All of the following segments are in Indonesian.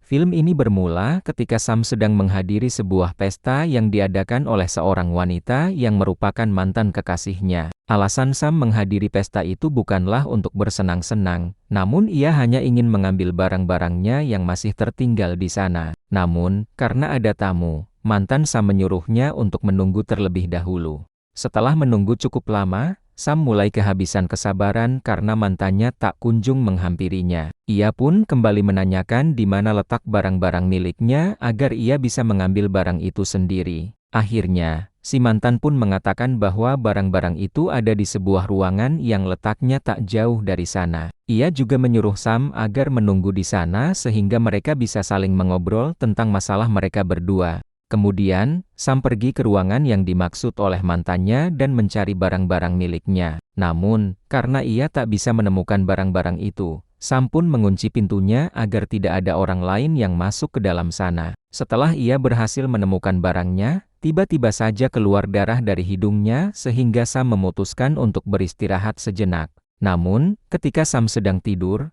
Film ini bermula ketika Sam sedang menghadiri sebuah pesta yang diadakan oleh seorang wanita yang merupakan mantan kekasihnya. Alasan Sam menghadiri pesta itu bukanlah untuk bersenang-senang, namun ia hanya ingin mengambil barang-barangnya yang masih tertinggal di sana. Namun, karena ada tamu, mantan Sam menyuruhnya untuk menunggu terlebih dahulu. Setelah menunggu cukup lama, Sam mulai kehabisan kesabaran karena mantannya tak kunjung menghampirinya. Ia pun kembali menanyakan di mana letak barang-barang miliknya agar ia bisa mengambil barang itu sendiri. Akhirnya, si mantan pun mengatakan bahwa barang-barang itu ada di sebuah ruangan yang letaknya tak jauh dari sana. Ia juga menyuruh Sam agar menunggu di sana sehingga mereka bisa saling mengobrol tentang masalah mereka berdua. Kemudian, Sam pergi ke ruangan yang dimaksud oleh mantannya dan mencari barang-barang miliknya. Namun, karena ia tak bisa menemukan barang-barang itu, Sam pun mengunci pintunya agar tidak ada orang lain yang masuk ke dalam sana. Setelah ia berhasil menemukan barangnya, tiba-tiba saja keluar darah dari hidungnya sehingga Sam memutuskan untuk beristirahat sejenak. Namun, ketika Sam sedang tidur,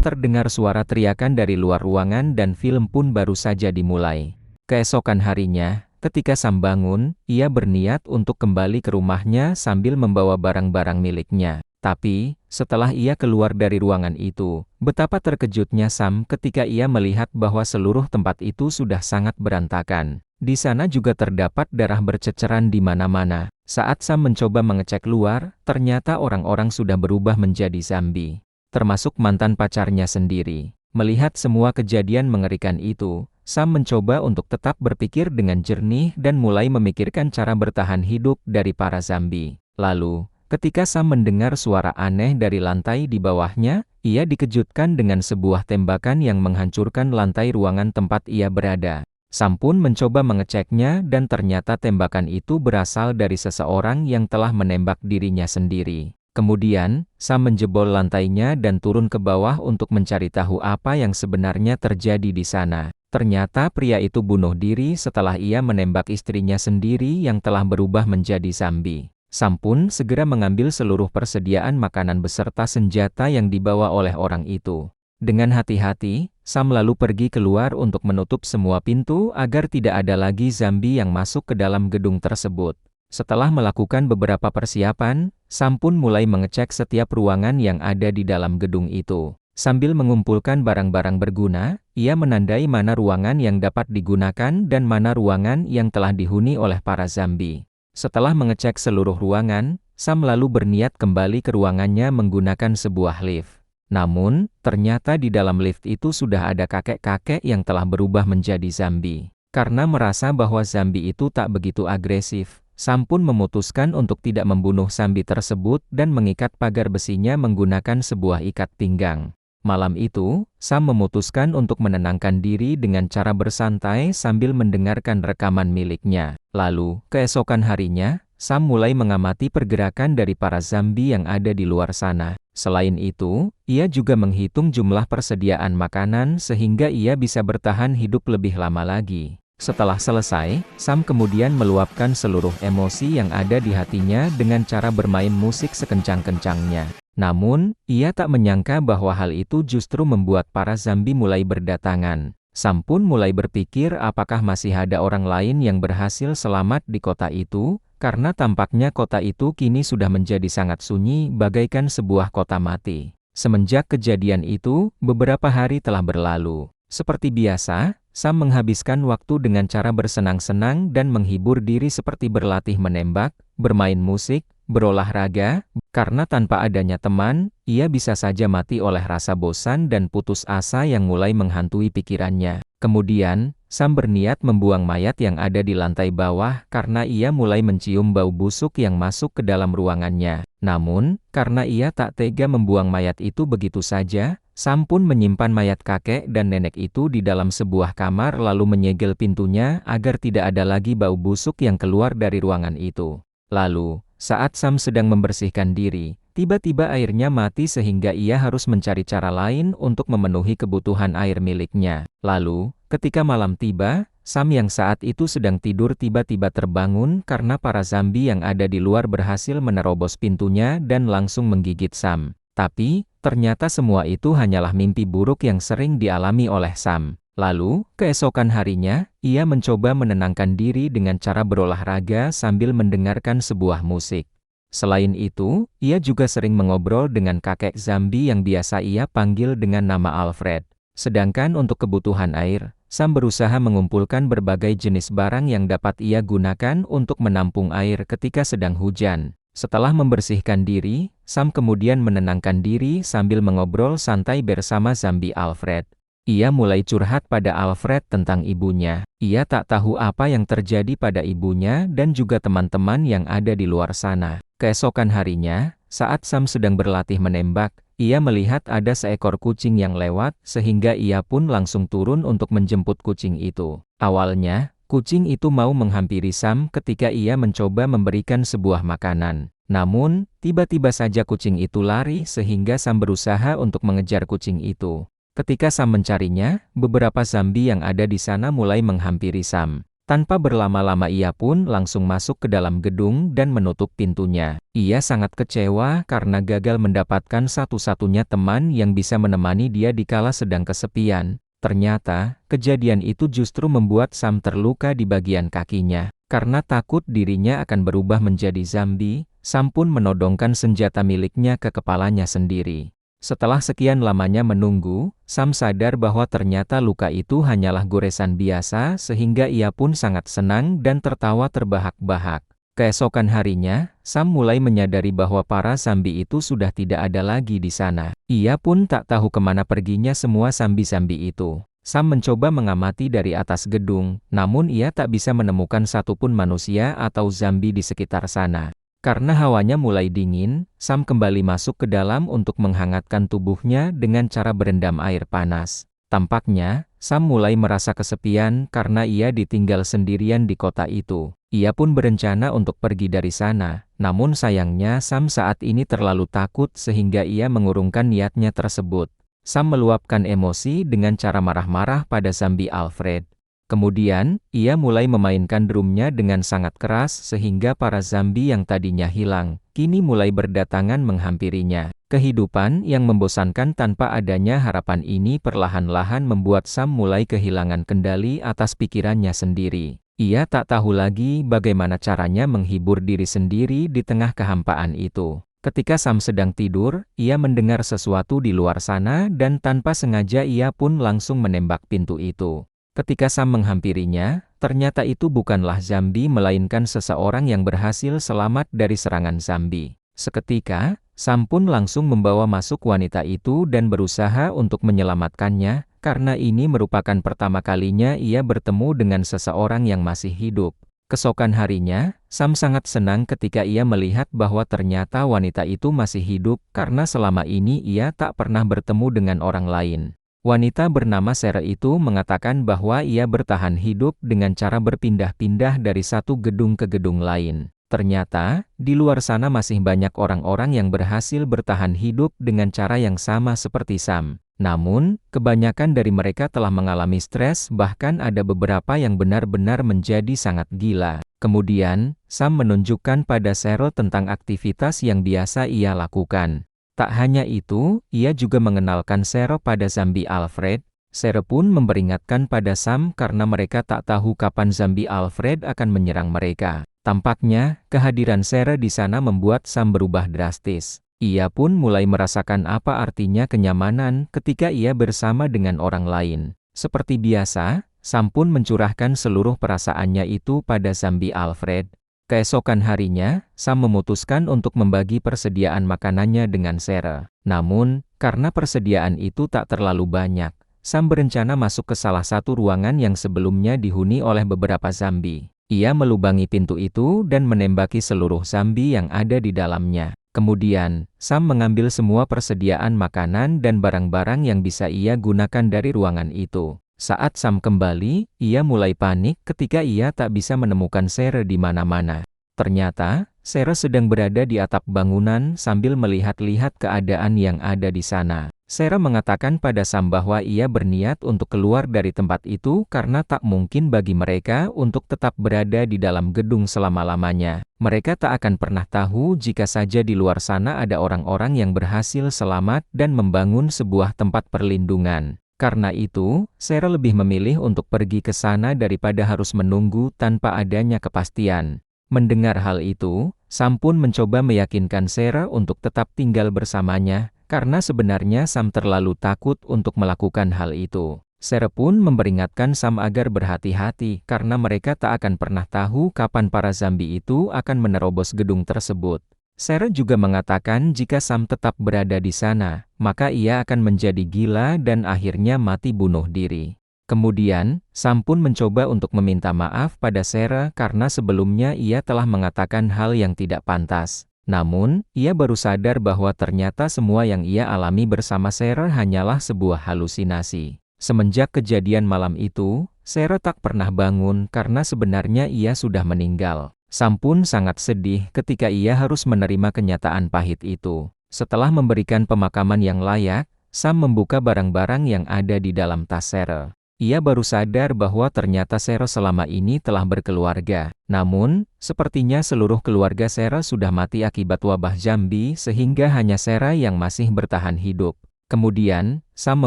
terdengar suara teriakan dari luar ruangan dan film pun baru saja dimulai. Keesokan harinya, ketika Sam bangun, ia berniat untuk kembali ke rumahnya sambil membawa barang-barang miliknya. Tapi, setelah ia keluar dari ruangan itu, betapa terkejutnya Sam ketika ia melihat bahwa seluruh tempat itu sudah sangat berantakan. Di sana juga terdapat darah berceceran di mana-mana. Saat Sam mencoba mengecek luar, ternyata orang-orang sudah berubah menjadi zombie, termasuk mantan pacarnya sendiri. Melihat semua kejadian mengerikan itu, Sam mencoba untuk tetap berpikir dengan jernih dan mulai memikirkan cara bertahan hidup dari para zombie. Lalu, ketika Sam mendengar suara aneh dari lantai di bawahnya, ia dikejutkan dengan sebuah tembakan yang menghancurkan lantai ruangan tempat ia berada. Sam pun mencoba mengeceknya dan ternyata tembakan itu berasal dari seseorang yang telah menembak dirinya sendiri. Kemudian, Sam menjebol lantainya dan turun ke bawah untuk mencari tahu apa yang sebenarnya terjadi di sana. Ternyata pria itu bunuh diri setelah ia menembak istrinya sendiri yang telah berubah menjadi zombie. Sam pun segera mengambil seluruh persediaan makanan beserta senjata yang dibawa oleh orang itu. Dengan hati-hati, Sam lalu pergi keluar untuk menutup semua pintu agar tidak ada lagi zombie yang masuk ke dalam gedung tersebut. Setelah melakukan beberapa persiapan, Sam pun mulai mengecek setiap ruangan yang ada di dalam gedung itu. Sambil mengumpulkan barang-barang berguna, ia menandai mana ruangan yang dapat digunakan dan mana ruangan yang telah dihuni oleh para zombie. Setelah mengecek seluruh ruangan, Sam lalu berniat kembali ke ruangannya menggunakan sebuah lift. Namun, ternyata di dalam lift itu sudah ada kakek-kakek yang telah berubah menjadi zombie. Karena merasa bahwa zombie itu tak begitu agresif, Sam pun memutuskan untuk tidak membunuh zombie tersebut dan mengikat pagar besinya menggunakan sebuah ikat pinggang. Malam itu, Sam memutuskan untuk menenangkan diri dengan cara bersantai sambil mendengarkan rekaman miliknya. Lalu, keesokan harinya, Sam mulai mengamati pergerakan dari para zombie yang ada di luar sana. Selain itu, ia juga menghitung jumlah persediaan makanan sehingga ia bisa bertahan hidup lebih lama lagi. Setelah selesai, Sam kemudian meluapkan seluruh emosi yang ada di hatinya dengan cara bermain musik sekencang-kencangnya. Namun, ia tak menyangka bahwa hal itu justru membuat para zombie mulai berdatangan. Sam pun mulai berpikir apakah masih ada orang lain yang berhasil selamat di kota itu, karena tampaknya kota itu kini sudah menjadi sangat sunyi bagaikan sebuah kota mati. Semenjak kejadian itu, beberapa hari telah berlalu. Seperti biasa, Sam menghabiskan waktu dengan cara bersenang-senang dan menghibur diri seperti berlatih menembak, bermain musik, berolahraga, karena tanpa adanya teman, ia bisa saja mati oleh rasa bosan dan putus asa yang mulai menghantui pikirannya. Kemudian, Sam berniat membuang mayat yang ada di lantai bawah karena ia mulai mencium bau busuk yang masuk ke dalam ruangannya. Namun, karena ia tak tega membuang mayat itu begitu saja, Sam pun menyimpan mayat kakek dan nenek itu di dalam sebuah kamar lalu menyegel pintunya agar tidak ada lagi bau busuk yang keluar dari ruangan itu. Lalu, saat Sam sedang membersihkan diri, tiba-tiba airnya mati sehingga ia harus mencari cara lain untuk memenuhi kebutuhan air miliknya. Lalu, ketika malam tiba, Sam yang saat itu sedang tidur tiba-tiba terbangun karena para zombie yang ada di luar berhasil menerobos pintunya dan langsung menggigit Sam. Tapi, Ternyata semua itu hanyalah mimpi buruk yang sering dialami oleh Sam. Lalu, keesokan harinya, ia mencoba menenangkan diri dengan cara berolahraga sambil mendengarkan sebuah musik. Selain itu, ia juga sering mengobrol dengan kakek zombie yang biasa ia panggil dengan nama Alfred. Sedangkan untuk kebutuhan air, Sam berusaha mengumpulkan berbagai jenis barang yang dapat ia gunakan untuk menampung air ketika sedang hujan. Setelah membersihkan diri, Sam kemudian menenangkan diri sambil mengobrol santai bersama zombie Alfred. Ia mulai curhat pada Alfred tentang ibunya. Ia tak tahu apa yang terjadi pada ibunya dan juga teman-teman yang ada di luar sana. Keesokan harinya, saat Sam sedang berlatih menembak, ia melihat ada seekor kucing yang lewat, sehingga ia pun langsung turun untuk menjemput kucing itu. Awalnya, kucing itu mau menghampiri Sam ketika ia mencoba memberikan sebuah makanan. Namun, tiba-tiba saja kucing itu lari sehingga Sam berusaha untuk mengejar kucing itu. Ketika Sam mencarinya, beberapa zombie yang ada di sana mulai menghampiri Sam. Tanpa berlama-lama ia pun langsung masuk ke dalam gedung dan menutup pintunya. Ia sangat kecewa karena gagal mendapatkan satu-satunya teman yang bisa menemani dia dikala sedang kesepian. Ternyata, kejadian itu justru membuat Sam terluka di bagian kakinya. Karena takut dirinya akan berubah menjadi zombie, Sam pun menodongkan senjata miliknya ke kepalanya sendiri. Setelah sekian lamanya menunggu, Sam sadar bahwa ternyata luka itu hanyalah goresan biasa sehingga ia pun sangat senang dan tertawa terbahak-bahak. Keesokan harinya, Sam mulai menyadari bahwa para zombie itu sudah tidak ada lagi di sana. Ia pun tak tahu kemana perginya semua zombie-zombie itu. Sam mencoba mengamati dari atas gedung, namun ia tak bisa menemukan satupun manusia atau zombie di sekitar sana. Karena hawanya mulai dingin, Sam kembali masuk ke dalam untuk menghangatkan tubuhnya dengan cara berendam air panas. Tampaknya, Sam mulai merasa kesepian karena ia ditinggal sendirian di kota itu. Ia pun berencana untuk pergi dari sana, namun sayangnya Sam saat ini terlalu takut sehingga ia mengurungkan niatnya tersebut. Sam meluapkan emosi dengan cara marah-marah pada zombie Alfred. Kemudian, ia mulai memainkan drumnya dengan sangat keras sehingga para zombie yang tadinya hilang, kini mulai berdatangan menghampirinya. Kehidupan yang membosankan tanpa adanya harapan ini perlahan-lahan membuat Sam mulai kehilangan kendali atas pikirannya sendiri. Ia tak tahu lagi bagaimana caranya menghibur diri sendiri di tengah kehampaan itu. Ketika Sam sedang tidur, ia mendengar sesuatu di luar sana dan tanpa sengaja ia pun langsung menembak pintu itu. Ketika Sam menghampirinya, ternyata itu bukanlah zombie melainkan seseorang yang berhasil selamat dari serangan zombie. Seketika, Sam pun langsung membawa masuk wanita itu dan berusaha untuk menyelamatkannya, karena ini merupakan pertama kalinya ia bertemu dengan seseorang yang masih hidup. Keesokan harinya, Sam sangat senang ketika ia melihat bahwa ternyata wanita itu masih hidup karena selama ini ia tak pernah bertemu dengan orang lain. Wanita bernama Sarah itu mengatakan bahwa ia bertahan hidup dengan cara berpindah-pindah dari satu gedung ke gedung lain. Ternyata, di luar sana masih banyak orang-orang yang berhasil bertahan hidup dengan cara yang sama seperti Sam. Namun, kebanyakan dari mereka telah mengalami stres, bahkan ada beberapa yang benar-benar menjadi sangat gila. Kemudian, Sam menunjukkan pada Sarah tentang aktivitas yang biasa ia lakukan. Tak hanya itu, ia juga mengenalkan Sarah pada zombie Alfred. Sarah pun memperingatkan pada Sam karena mereka tak tahu kapan zombie Alfred akan menyerang mereka. Tampaknya, kehadiran Sarah di sana membuat Sam berubah drastis. Ia pun mulai merasakan apa artinya kenyamanan ketika ia bersama dengan orang lain. Seperti biasa, Sam pun mencurahkan seluruh perasaannya itu pada zombie Alfred. Keesokan harinya, Sam memutuskan untuk membagi persediaan makanannya dengan Sarah. Namun, karena persediaan itu tak terlalu banyak, Sam berencana masuk ke salah satu ruangan yang sebelumnya dihuni oleh beberapa zombie. Ia melubangi pintu itu dan menembaki seluruh zombie yang ada di dalamnya. Kemudian, Sam mengambil semua persediaan makanan dan barang-barang yang bisa ia gunakan dari ruangan itu. Saat Sam kembali, ia mulai panik ketika ia tak bisa menemukan Sarah di mana-mana. Ternyata, Sarah sedang berada di atap bangunan sambil melihat-lihat keadaan yang ada di sana. Sarah mengatakan pada Sam bahwa ia berniat untuk keluar dari tempat itu karena tak mungkin bagi mereka untuk tetap berada di dalam gedung selama-lamanya. Mereka tak akan pernah tahu jika saja di luar sana ada orang-orang yang berhasil selamat dan membangun sebuah tempat perlindungan. Karena itu, Sarah lebih memilih untuk pergi ke sana daripada harus menunggu tanpa adanya kepastian. Mendengar hal itu, Sam pun mencoba meyakinkan Sarah untuk tetap tinggal bersamanya, karena sebenarnya Sam terlalu takut untuk melakukan hal itu. Sarah pun memperingatkan Sam agar berhati-hati karena mereka tak akan pernah tahu kapan para zombie itu akan menerobos gedung tersebut. Sarah juga mengatakan jika Sam tetap berada di sana, maka ia akan menjadi gila dan akhirnya mati bunuh diri. Kemudian, Sam pun mencoba untuk meminta maaf pada Sarah karena sebelumnya ia telah mengatakan hal yang tidak pantas. Namun, ia baru sadar bahwa ternyata semua yang ia alami bersama Sarah hanyalah sebuah halusinasi. Semenjak kejadian malam itu, Sarah tak pernah bangun karena sebenarnya ia sudah meninggal. Sam pun sangat sedih ketika ia harus menerima kenyataan pahit itu. Setelah memberikan pemakaman yang layak, Sam membuka barang-barang yang ada di dalam tas Sarah. Ia baru sadar bahwa ternyata Sarah selama ini telah berkeluarga. Namun, sepertinya seluruh keluarga Sarah sudah mati akibat wabah zombie sehingga hanya Sarah yang masih bertahan hidup. Kemudian, Sam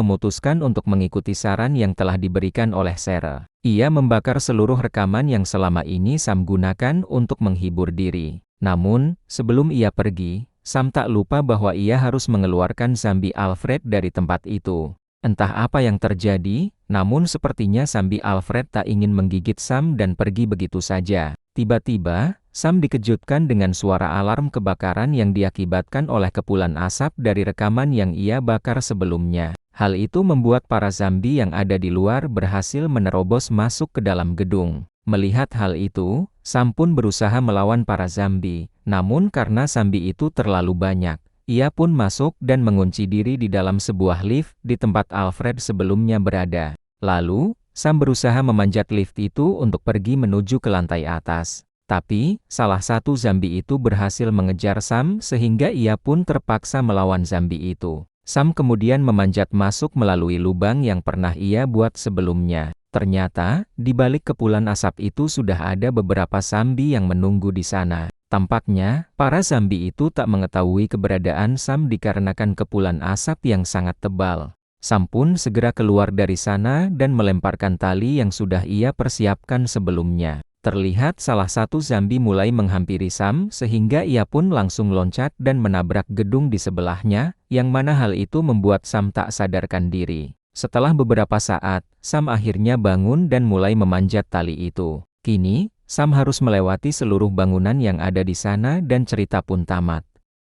memutuskan untuk mengikuti saran yang telah diberikan oleh Sarah. Ia membakar seluruh rekaman yang selama ini Sam gunakan untuk menghibur diri. Namun, sebelum ia pergi, Sam tak lupa bahwa ia harus mengeluarkan zombie Alfred dari tempat itu. Entah apa yang terjadi, namun sepertinya zombie Alfred tak ingin menggigit Sam dan pergi begitu saja. Tiba-tiba, Sam dikejutkan dengan suara alarm kebakaran yang diakibatkan oleh kepulan asap dari rekaman yang ia bakar sebelumnya. Hal itu membuat para zombie yang ada di luar berhasil menerobos masuk ke dalam gedung. Melihat hal itu, Sam pun berusaha melawan para zombie. Namun karena zombie itu terlalu banyak, ia pun masuk dan mengunci diri di dalam sebuah lift di tempat Alfred sebelumnya berada. Lalu, Sam berusaha memanjat lift itu untuk pergi menuju ke lantai atas. Tapi, salah satu zombie itu berhasil mengejar Sam sehingga ia pun terpaksa melawan zombie itu. Sam kemudian memanjat masuk melalui lubang yang pernah ia buat sebelumnya. Ternyata, di balik kepulan asap itu sudah ada beberapa zombie yang menunggu di sana. Tampaknya, para zombie itu tak mengetahui keberadaan Sam dikarenakan kepulan asap yang sangat tebal. Sam pun segera keluar dari sana dan melemparkan tali yang sudah ia persiapkan sebelumnya. Terlihat salah satu zombie mulai menghampiri Sam sehingga ia pun langsung loncat dan menabrak gedung di sebelahnya, yang mana hal itu membuat Sam tak sadarkan diri. Setelah beberapa saat, Sam akhirnya bangun dan mulai memanjat tali itu. Kini, Sam harus melewati seluruh bangunan yang ada di sana dan cerita pun tamat.